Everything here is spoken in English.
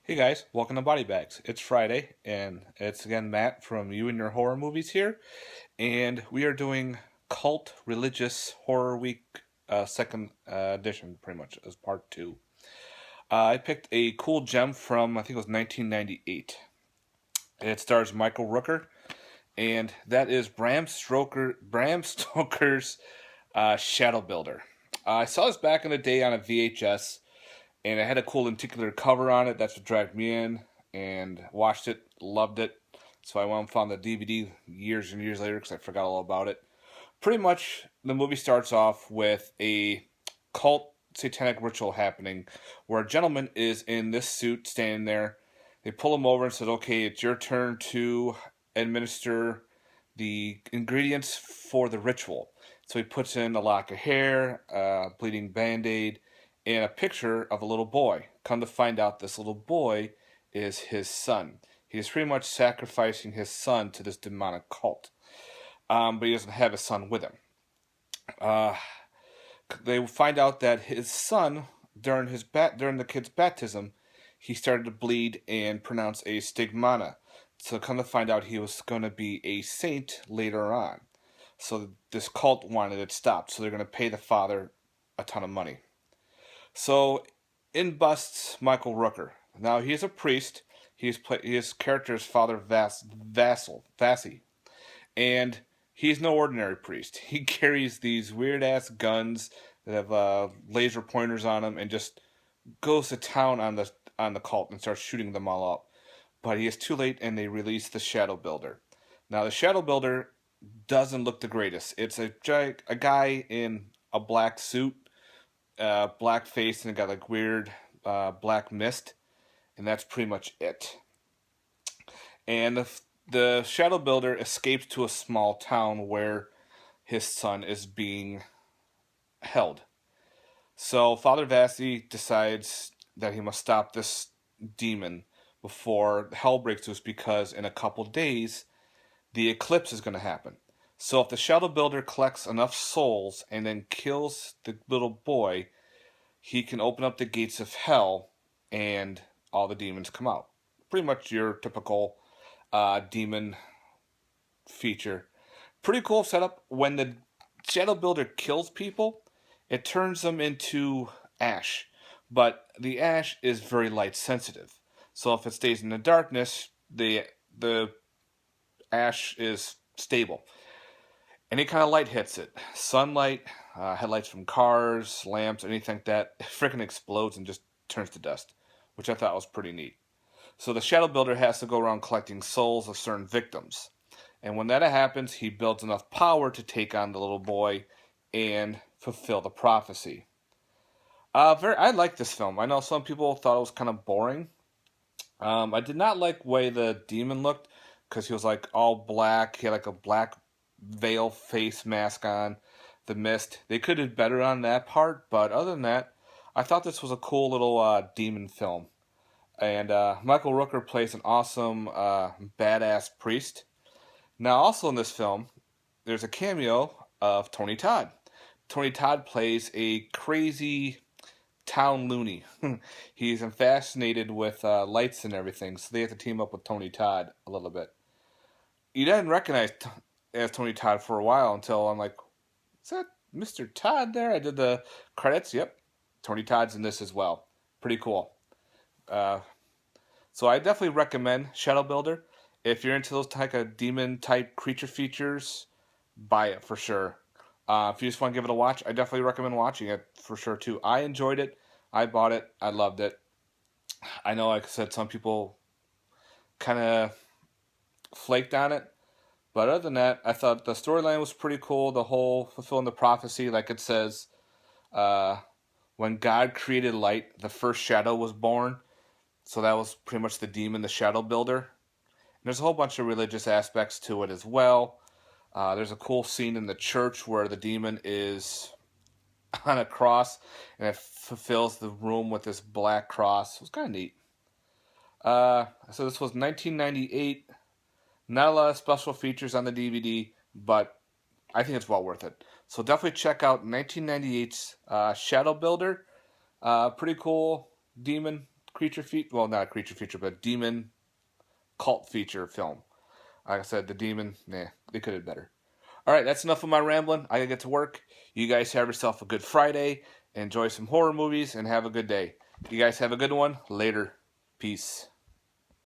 Hey guys, welcome to Body Bags. It's Friday, and it's again Matt from You and Your Horror Movies here, and we are doing Cult Religious Horror Week second edition, pretty much as part two. I picked a cool gem from I think it was 1998. It stars Michael Rooker, and that is Bram Stoker's Shadow Builder. I saw this back in the day on a VHS, and it had a cool lenticular cover on it. That's what dragged me in and watched it, loved it. So I went and found the DVD years and years later because I forgot all about it. Pretty much, the movie starts off with a cult satanic ritual happening where a gentleman is in this suit standing there. They pull him over and said, "Okay, it's your turn to administer the ingredients for the ritual." So he puts in a lock of hair, a bleeding band-aid, and a picture of a little boy. Come to find out, this little boy is his son. He is pretty much sacrificing his son to this demonic cult. But he doesn't have his son with him. Uh, they find out that his son, during the kid's baptism, he started to bleed and pronounce a stigmata. So come to find out, he was going to be a saint later on. So this cult wanted it stopped. So they're going to pay the father a ton of money. So in busts Michael Rooker. Now he is a priest. His character is Father Vassy, and he's no ordinary priest. He carries these weird ass guns that have laser pointers on them, and just goes to town on the cult and starts shooting them all up. But he is too late, and they release the Shadow Builder. Now the Shadow Builder doesn't look the greatest. It's a guy in a black suit, black face, and got like weird black mist, and that's pretty much it. And the Shadow Builder escapes to a small town where his son is being held. So Father Vassy decides that he must stop this demon before hell breaks loose, because in a couple days the eclipse is going to happen. So if the Shadow Builder collects enough souls and then kills the little boy, he can open up the gates of hell and all the demons come out. Pretty much your typical demon feature. Pretty cool setup. When the Shadow Builder kills people, it turns them into ash. But the ash is very light sensitive. So if it stays in the darkness, the ash is stable. Any kind of light hits it. Sunlight, headlights from cars, lamps, anything like that, it freaking explodes and just turns to dust, which I thought was pretty neat. So the Shadow Builder has to go around collecting souls of certain victims. And when that happens, he builds enough power to take on the little boy and fulfill the prophecy. I like this film. I know some people thought it was kind of boring. I did not like the way the demon looked, because he was like all black. He had like a black veil face mask on, the mist. They could have did better on that part, but other than that, I thought this was a cool little demon film. And Michael Rooker plays an awesome badass priest. Now also in this film, there's a cameo of Tony Todd. Tony Todd plays a crazy town loony. He's fascinated with lights and everything, so they have to team up with Tony Todd a little bit. You didn't recognize as Tony Todd for a while until I'm like, is that Mr. Todd there? I did the credits. Yep, Tony Todd's in this as well. Pretty cool. So I definitely recommend Shadow Builder. If you're into those type of demon type creature features, buy it for sure. If you just want to give it a watch, I definitely recommend watching it for sure too. I enjoyed it. I bought it. I loved it. I know, like I said, some people kind of flaked on it. But other than that, I thought the storyline was pretty cool. The whole fulfilling the prophecy, like it says, when God created light, the first shadow was born. So that was pretty much the demon, the Shadow Builder. And there's a whole bunch of religious aspects to it as well. There's a cool scene in the church where the demon is on a cross, and it fulfills the room with this black cross. It was kind of neat. So this was 1998. Not a lot of special features on the DVD, but I think it's well worth it. So definitely check out 1998's Shadow Builder. Pretty cool demon creature feature. Well, not a creature feature, but demon cult feature film. Like I said, the demon, nah, they could have better. All right, that's enough of my rambling. I gotta get to work. You guys have yourself a good Friday. Enjoy some horror movies and have a good day. You guys have a good one. Later. Peace.